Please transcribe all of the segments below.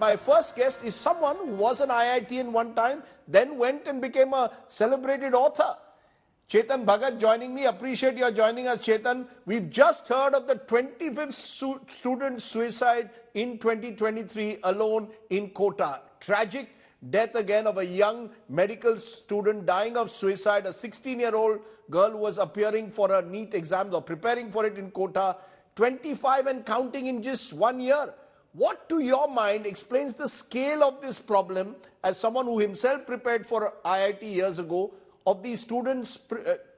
My first guest is someone who was an IITian one time, then went and became a celebrated author. Chetan Bhagat joining me. Appreciate your joining us, Chetan. We've just heard of the 25th student suicide in 2023 alone in Kota. Tragic death again of a young medical student dying of suicide. A 16-year-old girl who was appearing for her NEET exams or preparing for it in Kota. 25 and counting in just 1 year. What, to your mind, explains the scale of this problem, as someone who himself prepared for IIT years ago, of these students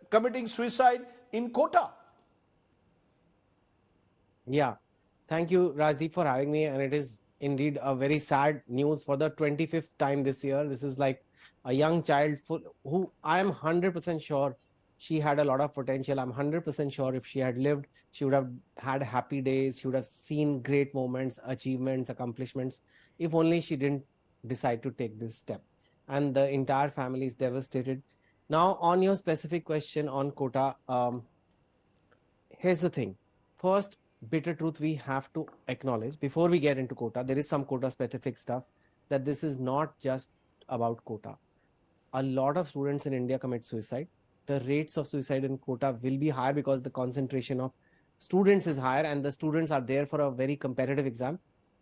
committing suicide in Kota? Yeah, thank you, Rajdeep, for having me. And it is indeed a very sad news for the 25th time this year. This is like a young child who I am 100% sure she had a lot of potential. I'm 100% sure if she had lived, she would have had happy days. She would have seen great moments, achievements, accomplishments, if only she didn't decide to take this step. And the entire family is devastated. Now, on your specific question on Kota, here's the thing. First, bitter truth we have to acknowledge before we get into Kota. There is some Kota specific stuff, that this is not just about Kota. A lot of students in India commit suicide. The rates of suicide in Kota will be higher because the concentration of students is higher, and the students are there for a very competitive exam,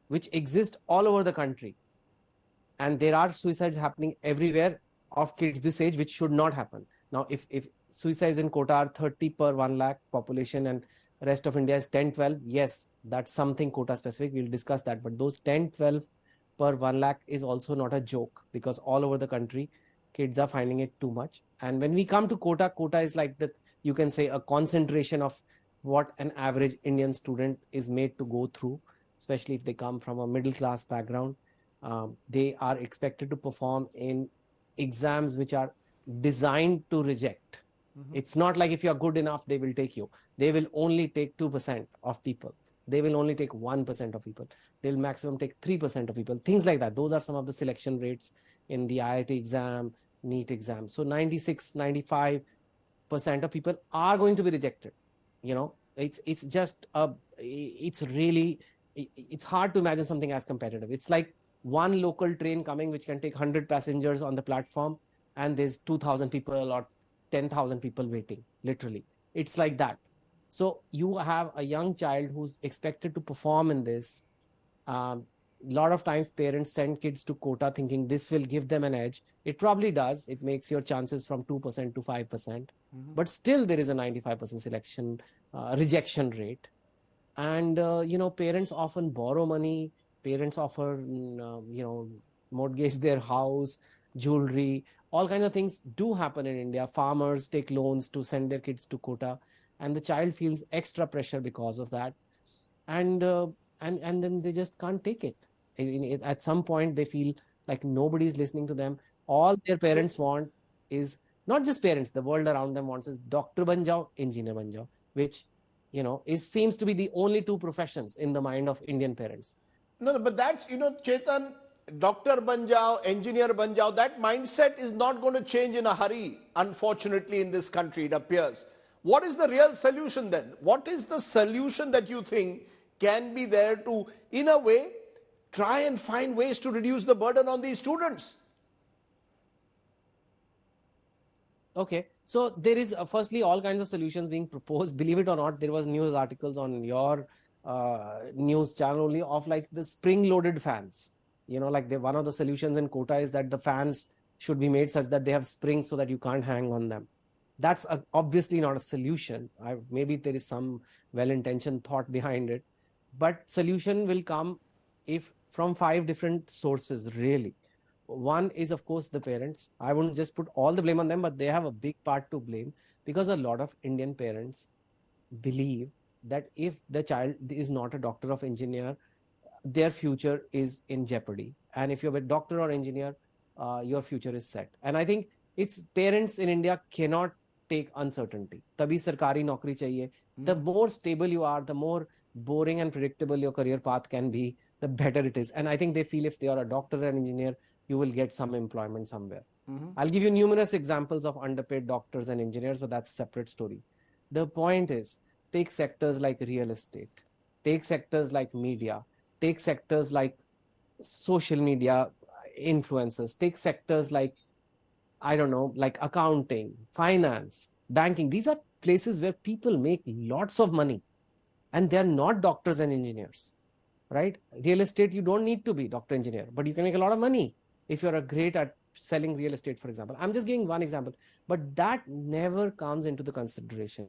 which exists all over the country. And there are suicides happening everywhere of kids this age, which should not happen. Now, if suicides in Kota are 30 per 1 lakh population and rest of India is 10-12, yes, that's something Kota specific. We'll discuss that. But those 10-12 per 1 lakh is also not a joke, because all over the country, kids are finding it too much. And when we come to Kota, Kota is like you can say a concentration of what an average Indian student is made to go through, especially if they come from a middle class background. They are expected to perform in exams which are designed to reject. It's not like if you're good enough, they will take you. They will only take 2% of people. They will only take 1% of people. They'll maximum take 3% of people. Things like that. Those are some of the selection rates in the IIT exam, NEET exam. So 96, 95% of people are going to be rejected. You know, it's just it's hard to imagine something as competitive. It's like one local train coming which can take 100 passengers on the platform, and there's 2,000 people or 10,000 people waiting, literally. It's like that. So you have a young child who's expected to perform in this. A lot of times parents send kids to Kota thinking this will give them an edge. It probably does. It makes your chances from 2% to 5%. But still there is a 95% selection rejection rate. And, parents often borrow money. Parents offer, mortgage their house, jewelry. All kinds of things do happen in India. Farmers take loans to send their kids to Kota, and the child feels extra pressure because of that. And then they just can't take it. At some point, they feel like nobody's listening to them. All their parents want is, not just parents, the world around them wants is doctor ban jao, engineer ban jao, which, seems to be the only two professions in the mind of Indian parents. No, but that's, Chetan, doctor ban jao, engineer ban jao, that mindset is not going to change in a hurry, unfortunately, in this country, it appears. What is the real solution then? What is the solution that you think can be there to, in a way, try and find ways to reduce the burden on these students? Okay, so there is firstly all kinds of solutions being proposed. Believe it or not, there was news articles on your news channel only of like the spring-loaded fans. One of the solutions in Kota is that the fans should be made such that they have springs so that you can't hang on them. That's obviously not a solution. Maybe there is some well-intentioned thought behind it, but solution will come if from 5 different sources, really. One is, of course, the parents. I wouldn't just put all the blame on them, but they have a big part to blame, because a lot of Indian parents believe that if the child is not a doctor or engineer, their future is in jeopardy. And if you're a doctor or engineer, your future is set. And I think it's parents in India cannot take uncertainty. Tabhi sarkari naukri chahiye. The more stable you are, the more boring and predictable your career path can be, the better it is. And I think they feel if they are a doctor or an engineer, you will get some employment somewhere. I'll give you numerous examples of underpaid doctors and engineers, but that's a separate story. The point is, take sectors like real estate, take sectors like media, take sectors like social media influencers, take sectors like, I don't know, like accounting, finance, banking. These are places where people make lots of money and they're not doctors and engineers, right? Real estate, you don't need to be doctor engineer, but you can make a lot of money if you're a great at selling real estate, for example. I'm just giving one example, but that never comes into the consideration.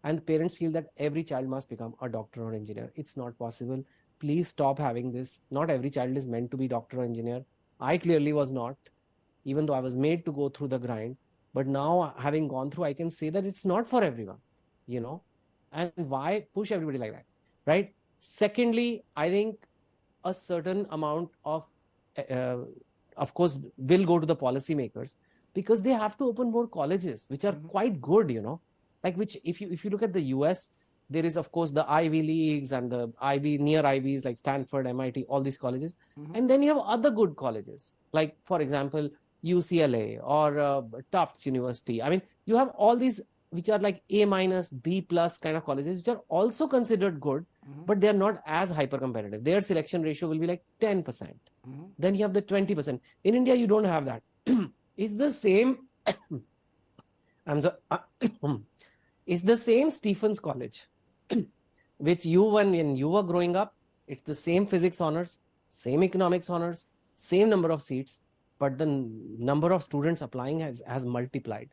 And parents feel that every child must become a doctor or engineer. It's not possible. Please stop having this. Not every child is meant to be doctor or engineer. I clearly was not, even though I was made to go through the grind. But now, having gone through, I can say that it's not for everyone, you know. And why push everybody like that, right? Secondly, I think a certain amount of course, will go to the policymakers, because they have to open more colleges, which are quite good, you know, like which if you look at the US, there is of course the Ivy Leagues and the near Ivies like Stanford, MIT, all these colleges, and then you have other good colleges like, for example, UCLA or Tufts University. I mean, you have all these which are like A minus, B plus kind of colleges, which are also considered good, but they are not as hyper competitive. Their selection ratio will be like 10%. Then you have the 20%. In India, you don't have that. It's the same. I'm so, it's the same Stephens College, which when you were growing up, it's the same physics honors, same economics honors, same number of seats, but the number of students applying has multiplied.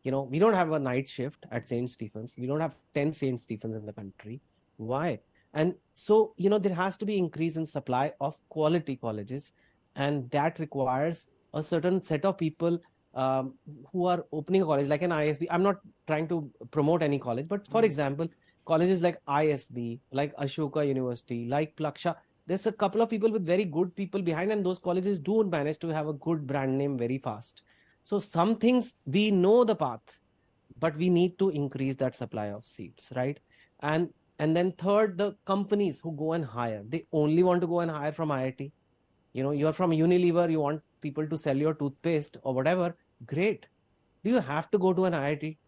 You know, we don't have a night shift at St. Stephens. We don't have 10 St. Stephens in the country. Why? And so, you know, there has to be increase in supply of quality colleges, and that requires a certain set of people who are opening a college like an ISB. I'm not trying to promote any college, but for example, colleges like ISB, like Ashoka University, like Plaksha, there's a couple of people with very good people behind, and those colleges do manage to have a good brand name very fast. So some things we know the path, but we need to increase that supply of seats, right? And then third, the companies who go and hire, they only want to go and hire from IIT. You know, you're from Unilever, you want people to sell your toothpaste or whatever, great. Do you have to go to an IIT?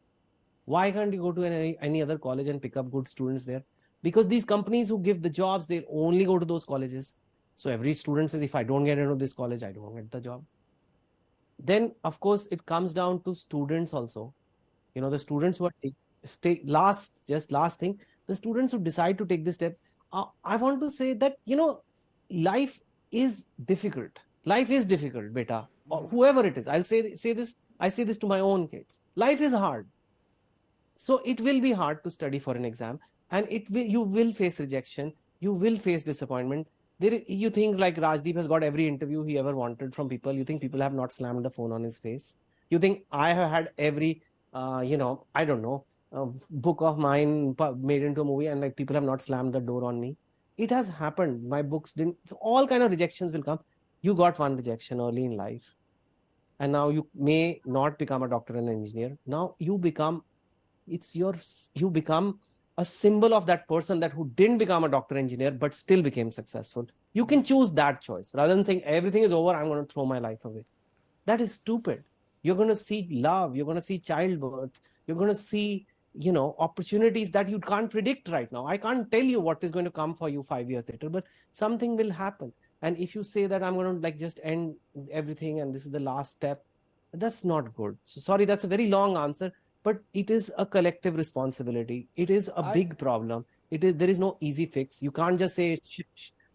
Why can't you go to any other college and pick up good students there? Because these companies who give the jobs, they only go to those colleges. So every student says, if I don't get into this college, I don't get the job. Then, of course, it comes down to students also. You know, the students who are last thing, the students who decide to take this step. I want to say that, you know, life is difficult. Life is difficult, beta, or whoever it is. I'll say this. I say this to my own kids. Life is hard. So it will be hard to study for an exam, and you will face rejection. You will face disappointment. You think like Rajdeep has got every interview he ever wanted from people. You think people have not slammed the phone on his face. You think I have had every, I don't know, book of mine made into a movie, and like people have not slammed the door on me. It has happened. My books didn't. So all kind of rejections will come. You got one rejection early in life, and now you may not become a doctor and an engineer. Now you become a symbol of that person that who didn't become a doctor engineer but still became successful. You can choose that choice rather than saying everything is over, I'm going to throw my life away. That is stupid. You're going to see love, you're going to see childbirth, you're going to see, you know, opportunities that you can't predict right now. I can't tell you what is going to come for you 5 years later, but something will happen. And if you say that I'm going to like just end everything and this is the last step, that's not good. So sorry, that's a very long answer. But it is a collective responsibility. It is a big problem. There is no easy fix. You can't just say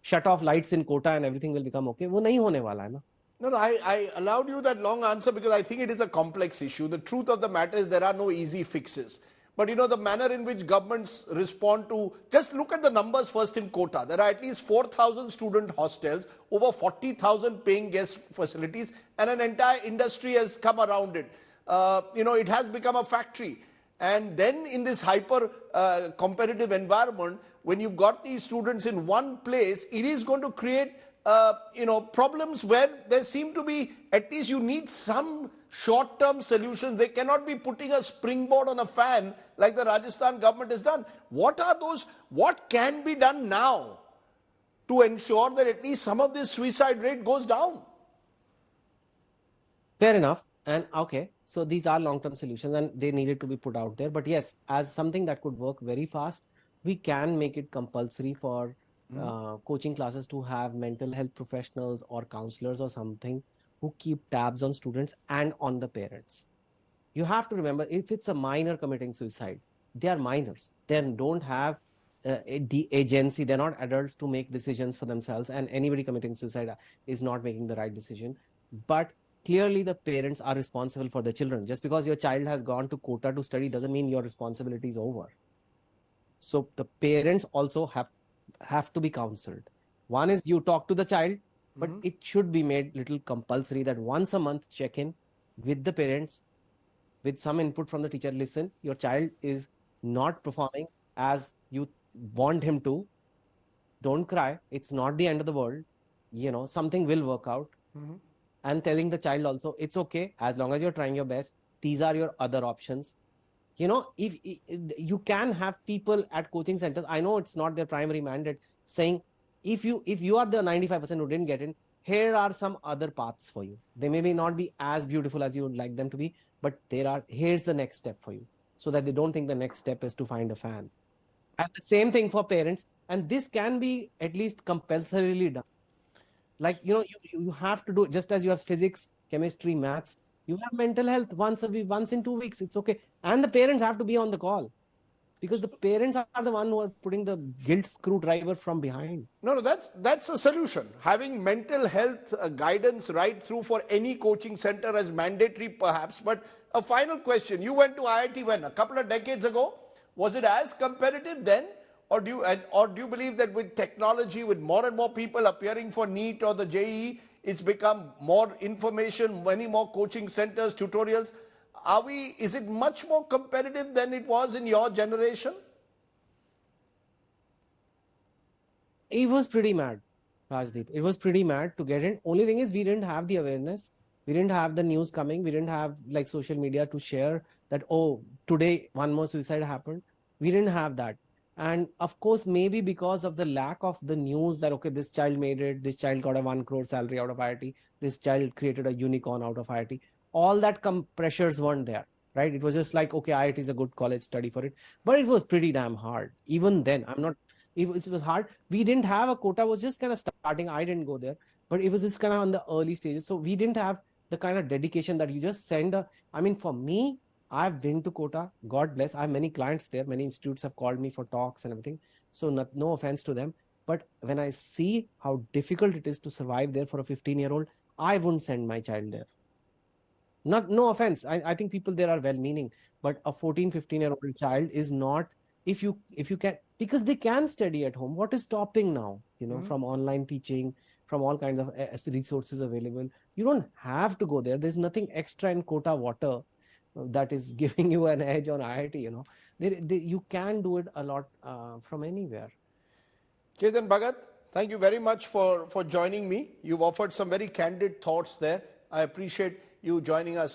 shut off lights in Kota and everything will become okay. वो नहीं होने वाला है ना. No, I allowed you that long answer because I think it is a complex issue. The truth of the matter is there are no easy fixes. But you know, the manner in which governments respond to, just look at the numbers first in Kota. There are at least 4,000 student hostels, over 40,000 paying guest facilities, and an entire industry has come around it. It has become a factory. And then in this hyper competitive environment, when you've got these students in one place, it is going to create, problems where there seem to be, at least you need some short-term solutions. They cannot be putting a springboard on a fan like the Rajasthan government has done. What can be done now to ensure that at least some of this suicide rate goes down? Fair enough. And okay, so these are long-term solutions and they needed to be put out there. But yes, as something that could work very fast, we can make it compulsory for coaching classes to have mental health professionals or counselors or something who keep tabs on students and on the parents. You have to remember, if it's a minor committing suicide, they are minors. They don't have the agency. They're not adults to make decisions for themselves. And anybody committing suicide is not making the right decision. But clearly, the parents are responsible for the children. Just because your child has gone to Kota to study doesn't mean your responsibility is over. So the parents also have to be counseled. One is you talk to the child, but it should be made little compulsory that once a month check in with the parents with some input from the teacher. Listen, your child is not performing as you want him to. Don't cry. It's not the end of the world. Something will work out. And telling the child also, it's okay as long as you're trying your best. These are your other options. If you can have people at coaching centers, I know it's not their primary mandate, saying if you are the 95% who didn't get in, here are some other paths for you. They may not be as beautiful as you would like them to be, but here's the next step for you, so that they don't think the next step is to find a fan. And the same thing for parents, and this can be at least compulsorily done. Like, you have to do, just as you have physics, chemistry, maths, you have mental health once a week, once in 2 weeks. It's okay. And the parents have to be on the call, because the parents are the one who are putting the guilt screwdriver from behind. No, that's a solution. Having mental health guidance right through for any coaching center as mandatory perhaps. But a final question. You went to IIT when? A couple of decades ago? Was it as competitive then? Or do you believe that with technology, with more and more people appearing for NEET or the JEE, it's become more information, many more coaching centers, tutorials? Is it much more competitive than it was in your generation? It was pretty mad, Rajdeep. It was pretty mad to get in. Only thing is, we didn't have the awareness. We didn't have the news coming. We didn't have like social media to share that, oh, today one more suicide happened. We didn't have that. And of course, maybe because of the lack of the news that, okay, this child made it, this child got a 1 crore salary out of IIT, this child created a unicorn out of IIT, all that pressures weren't there, right? It was just like, okay, IIT is a good college, study for it. But it was pretty damn hard. Even then, it was hard. We didn't have a Kota, was just kind of starting. I didn't go there, but it was just kind of on the early stages. So we didn't have the kind of dedication that you just send for me, I've been to Kota, God bless. I have many clients there. Many institutes have called me for talks and everything. So no offense to them. But when I see how difficult it is to survive there for a 15-year-old, I wouldn't send my child there. No offense. I think people there are well-meaning. But a 14, 15-year-old child is not, if you can, because they can study at home. What is stopping now? From online teaching, from all kinds of resources available. You don't have to go there. There's nothing extra in Kota water that is giving you an edge on IIT. You can do it a lot from anywhere. Chetan, Bhagat, thank you very much for joining me. You've offered some very candid thoughts there. I appreciate you joining us.